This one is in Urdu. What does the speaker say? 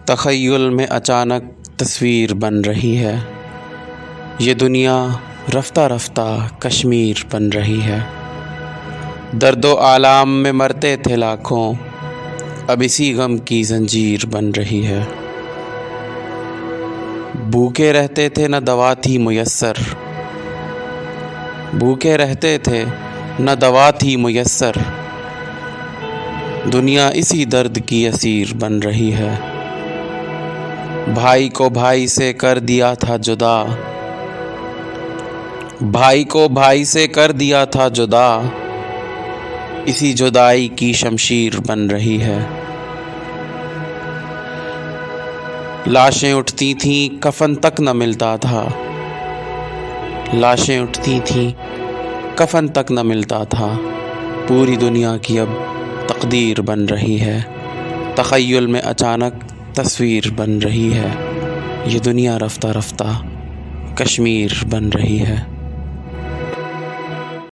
تخیل میں اچانک تصویر بن رہی ہے، یہ دنیا رفتہ رفتہ کشمیر بن رہی ہے۔ درد و آلام میں مرتے تھے لاکھوں، اب اسی غم کی زنجیر بن رہی ہے۔ بھوکے رہتے تھے نہ دوا تھی میسر، بھوکے رہتے تھے نہ دوا تھی میسر، دنیا اسی درد کی اسیر بن رہی ہے۔ بھائی کو بھائی سے کر دیا تھا جدا، بھائی کو بھائی سے کر دیا تھا جدا، اسی جدائی کی شمشیر بن رہی ہے۔ لاشیں اٹھتی تھیں کفن تک نہ ملتا تھا، لاشیں اٹھتی تھیں کفن تک نہ ملتا تھا، پوری دنیا کی اب تقدیر بن رہی ہے۔ تخیل میں اچانک تصویر بن رہی ہے، یہ دنیا رفتہ رفتہ کشمیر بن رہی ہے۔